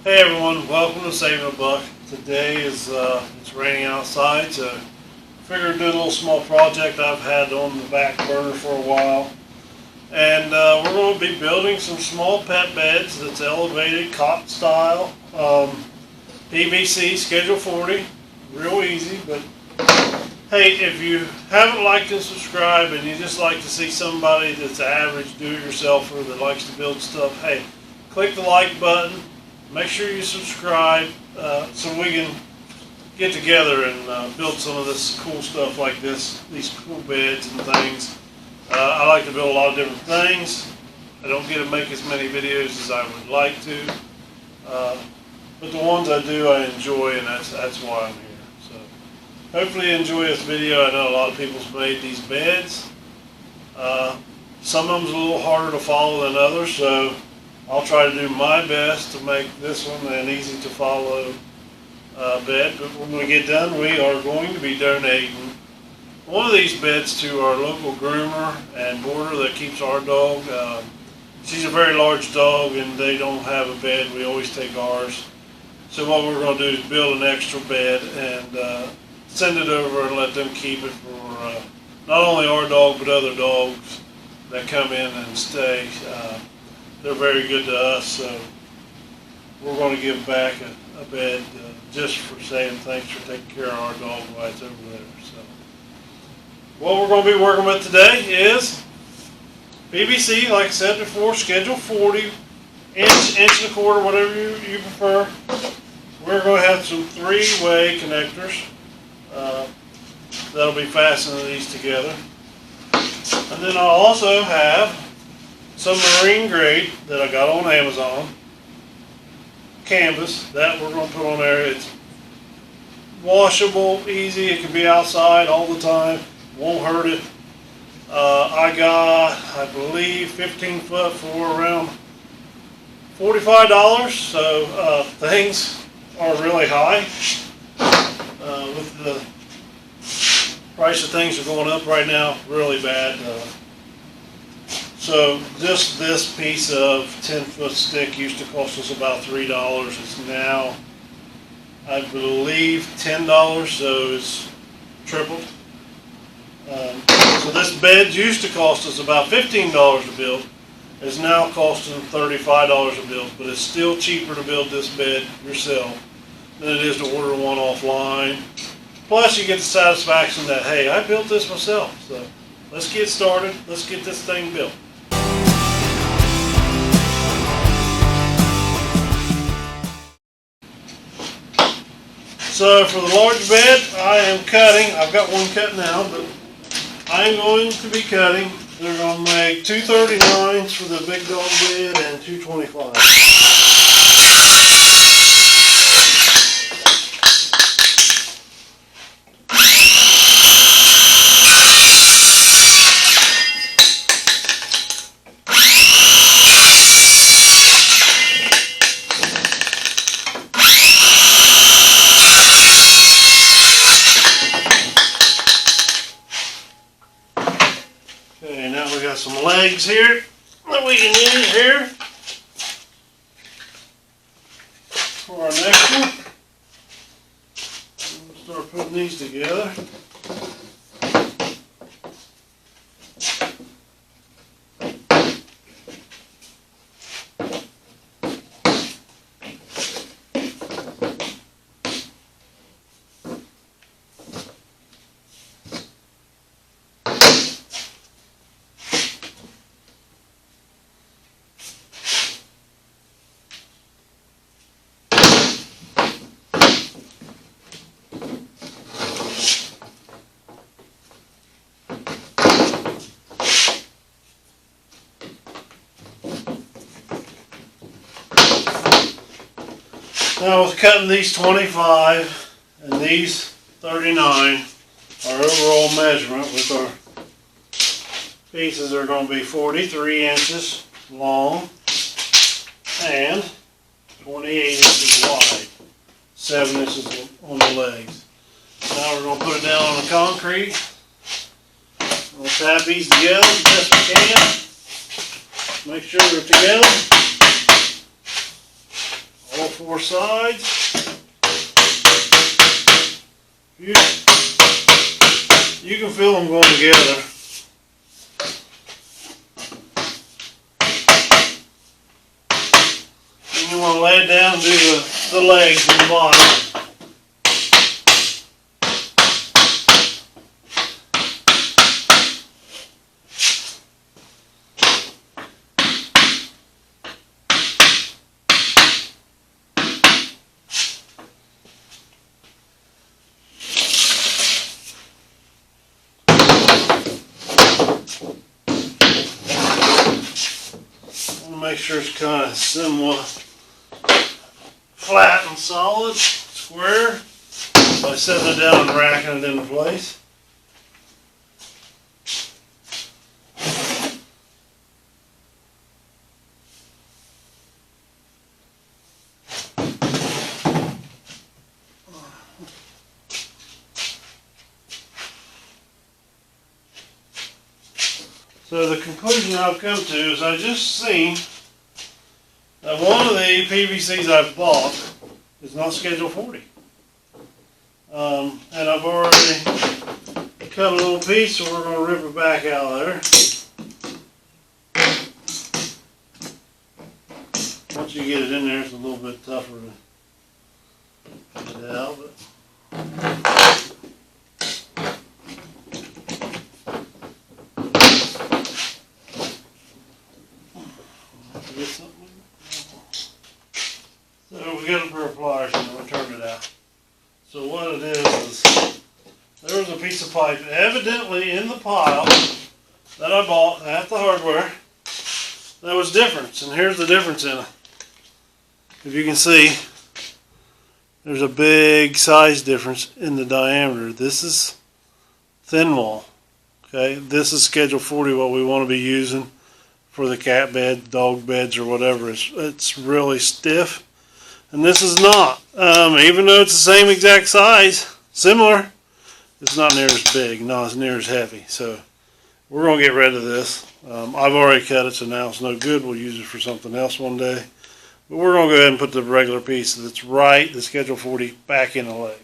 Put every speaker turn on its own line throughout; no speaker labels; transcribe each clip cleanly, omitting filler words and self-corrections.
Hey everyone, welcome to SavinABuck. Today is it's raining outside, so figured to do a little small project I've had on the back burner for a while. And we're going to be building some small pet beds that's elevated cot style, PVC Schedule 40. Real easy, but hey, if you haven't liked and subscribed and you just like to see somebody that's an average do-it-yourselfer that likes to build stuff, hey, click the like button. Make sure you subscribe so we can get together and build some of this cool stuff like this, these cool beds and things. I like to build a lot of different things. I don't get to make as many videos as I would like to, but the ones I do I enjoy, and that's why I'm here. So hopefully you enjoy this video. I know a lot of people's made these beds. Some of them's a little harder to follow than others, so I'll try to do my best to make this one an easy to follow bed. But when we get done, we are going to be donating one of these beds to our local groomer and boarder that keeps our dog. She's a very large dog and they don't have a bed. We always take ours. So what we're going to do is build an extra bed and send it over and let them keep it for not only our dog but other dogs that come in and stay. They're very good to us, so we're going to give back a bed just for saying thanks for taking care of our dog while it's over there. So what we're going to be working with today is PVC, like I said before, Schedule 40, inch and a quarter, whatever you prefer. We're going to have some 3-way connectors that'll be fastening these together. And then I'll also have some marine grade that I got on Amazon, canvas that we're going to put on there. It's washable, easy, it can be outside all the time, won't hurt it. I got, I believe, 15 foot for around $45, so things are really high. With the price of things are going up right now really bad. So just this piece of 10-foot stick used to cost us about $3. It's now, I believe, $10, so it's tripled. So this bed used to cost us about $15 to build. It's now costing $35 to build, but it's still cheaper to build this bed yourself than it is to order one offline. Plus you get the satisfaction that, hey, I built this myself. So let's get started. Let's get this thing built. So for the large bed, I am cutting. I've got one cut now, but I'm going to be cutting. They're going to make 239s for the big dog bed and 225s. Okay, now we got some legs here that we can use here for our next one. We'll start putting these together. Now with cutting these 25 and these 39, our overall measurement with our pieces are going to be 43 inches long and 28 inches wide, 7 inches on the legs. Now we're going to put it down on the concrete. We'll tap these together as best we can. Make sure they're together. All 4 sides. You can feel them going together. And you want to lay it down and do the legs on the bottom. Make sure it's kind of somewhat flat and solid, square, by setting it down and racking it into place. So the conclusion I've come to is I just seen that one of the PVCs I've bought is not Schedule 40. And I've already cut a little piece, so we're going to rip it back out of there. Once you get it in there, it's a little bit tougher to get it out. But so we got a pair of pliers and we turned it out. So what it is there was a piece of pipe evidently in the pile that I bought at the hardware that was different. And here's the difference in it. If you can see, there's a big size difference in the diameter. This is thin wall. Okay, this is Schedule 40, what we want to be using for the cat bed, dog beds, or whatever. It's really stiff. And this is not. Even though it's the same exact size, similar, it's not near as big, not as near as heavy. So we're going to get rid of this. I've already cut it, so now it's no good. We'll use it for something else one day. But we're going to go ahead and put the regular piece that's right, the Schedule 40, back in the leg.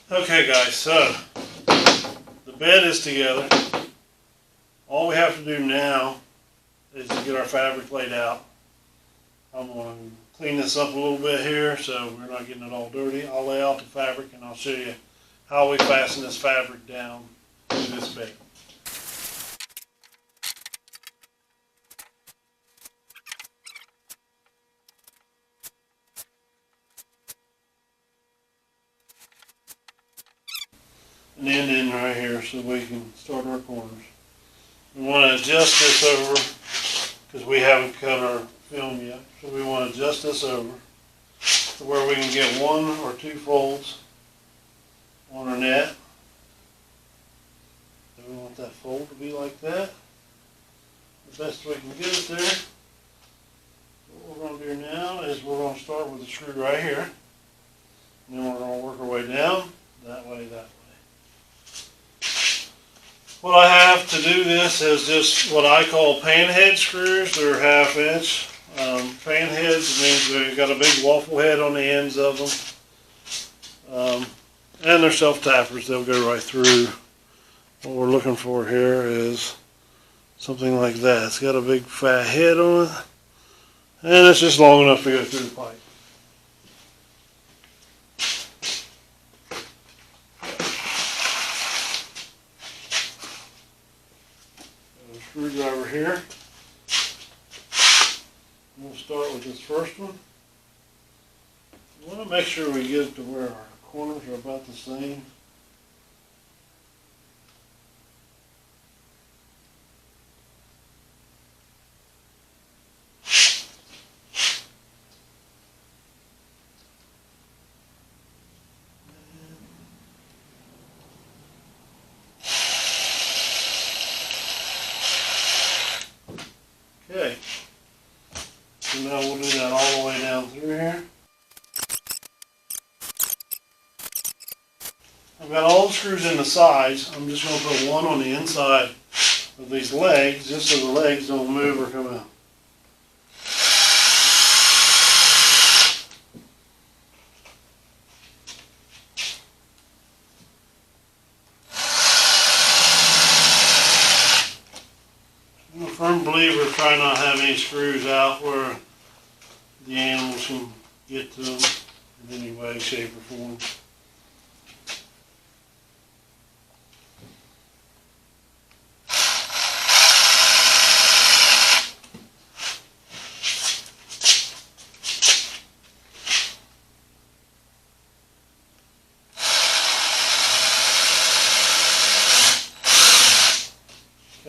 Okay guys, so the bed is together. All we have to do now is to get our fabric laid out. I'm going to clean this up a little bit here so we're not getting it all dirty. I'll lay out the fabric and I'll show you how we fasten this fabric down to this bed. An end in right here so we can start our corners. We want to adjust this over because we haven't cut our film yet. So we want to adjust this over to where we can get 1 or 2 folds on our net. So we want that fold to be like that. The best way we can get it there. What we're going to do now is we're going to start with the screw right here. And then we're going to work our way down, that way, that way. What I have to do this is just what I call panhead screws. They're 1/2 inch. Panheads means they've got a big waffle head on the ends of them. And they're self-tappers. They'll go right through. What we're looking for here is something like that. It's got a big fat head on it. And it's just long enough to go through the pipe. Screwdriver here. We'll start with this first one. We want to make sure we get it to where our corners are about the same. Okay, so now we'll do that all the way down through here. 12 screws in the sides. I'm just going to put one on the inside of these legs, just so the legs don't move or come out. I'm a firm believer of trying not to have any screws out where the animals can get to them in any way, shape, or form.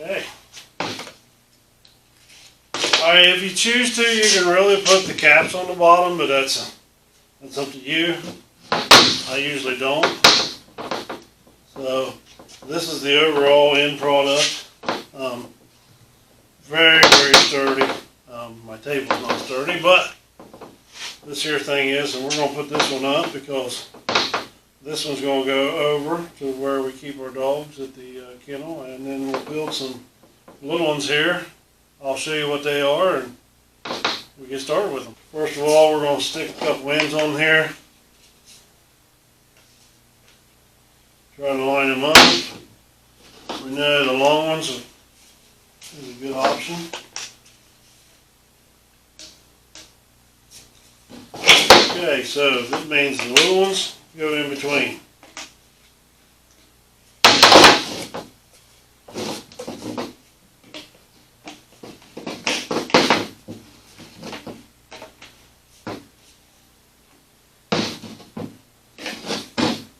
Okay. Alright, if you choose to, you can really put the caps on the bottom, but that's up to you. I usually don't. So, this is the overall end product. Very, very sturdy. My table's not sturdy, but this here thing is, and we're going to put this one up because this one's going to go over to where we keep our dogs at the kennel, and then we'll build some little ones here. I'll show you what they are and we get started with them. First of all, we're going to stick a couple ends on here. Try to line them up. We know the long ones is a good option. Okay, so this means the little ones go in between.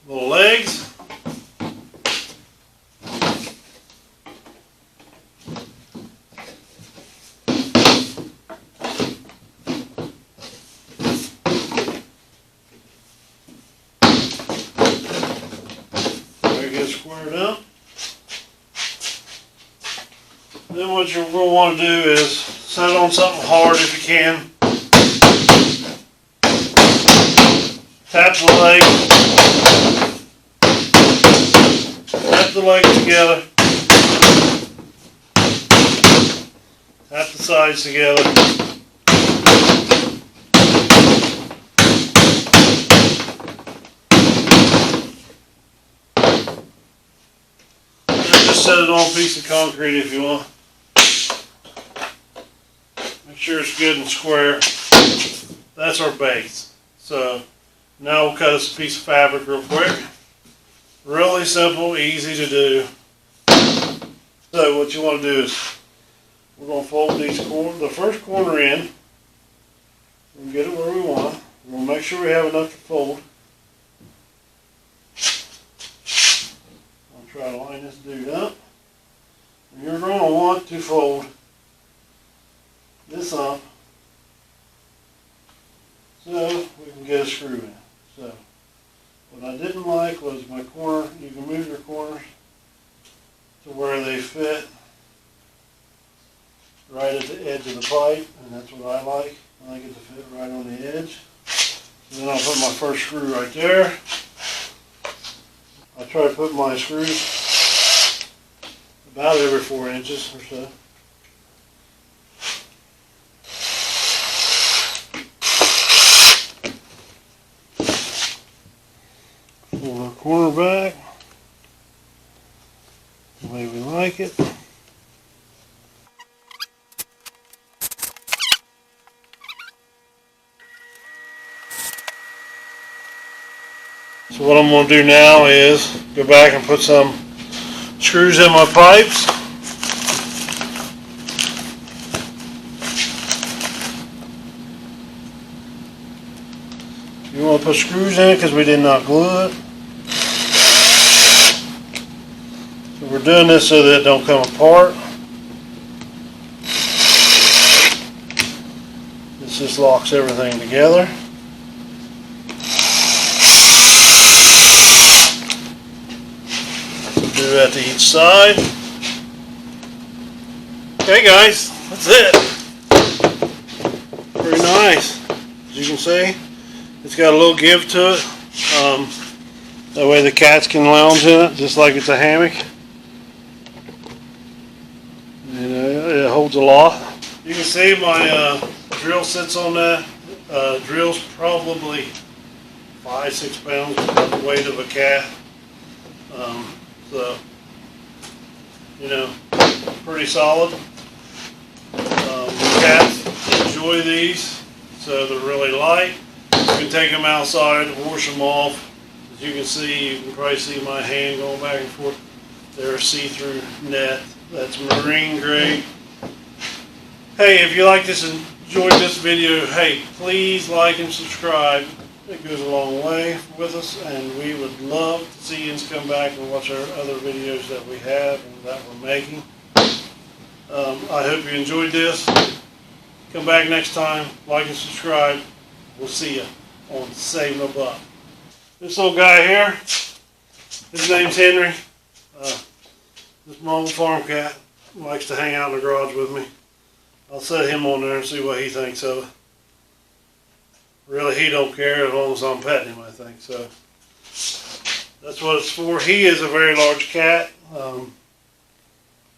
Little legs. Get squared up. Then what you're going to want to do is set on something hard if you can. Tap the leg. Tap the legs together. Tap the sides together. Set it on a piece of concrete if you want. Make sure it's good and square. That's our base. So now we'll cut us a piece of fabric real quick. Really simple, easy to do. So what you want to do is we're going to fold these corners, the first corner in. We'll get it where we want. We'll make sure we have enough to fold. Try to line this dude up. And you're going to want to fold this up so we can get a screw in. So what I didn't like was my corner. You can move your corners to where they fit right at the edge of the pipe, and that's what I like. I like it to fit right on the edge. So then I'll put my first screw right there. I try to put my screws about every 4 inches or so. Pull the corner back the way we like it. So what I'm going to do now is go back and put some screws in my pipes. You want to put screws in it because we did not glue it. So we're doing this so that it don't come apart. This just locks everything together. Do that to each side. Okay guys, that's it. Very nice. As you can see, it's got a little give to it. That way the cats can lounge in it, just like it's a hammock. And it holds a lot. You can see my drill sits on that. Drill's probably 5-6 pounds, about the weight of a cat. So, you know, pretty solid. Cats enjoy these, so they're really light. You can take them outside, wash them off. As you can see, you can probably see my hand going back and forth. They're a see-through net. That's marine grade. Hey, if you like this and enjoyed this video, hey, please like and subscribe. It goes a long way with us, and we would love to see you come back and watch our other videos that we have and that we're making. I hope you enjoyed this. Come back next time, like and subscribe. We'll see you on SavinABuck. This little guy here, his name's Henry. This mobile farm cat likes to hang out in the garage with me. I'll set him on there and see what he thinks of it. Really, he don't care as long as I'm petting him, I think. So that's what it's for. He is a very large cat.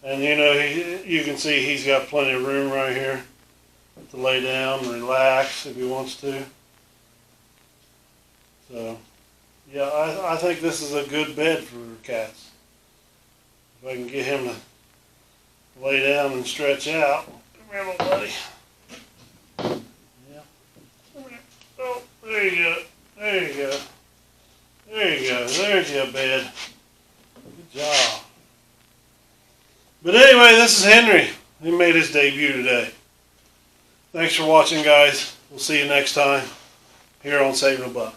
And you know, you can see he's got plenty of room right here to lay down and relax if he wants to. So, yeah, I think this is a good bed for cats. If I can get him to lay down and stretch out. Come here, little buddy. Yeah. Come here. Oh, there you go. There you go. There you go. There's your bed. Good job. But anyway, this is Henry. He made his debut today. Thanks for watching, guys. We'll see you next time here on SavinABuck.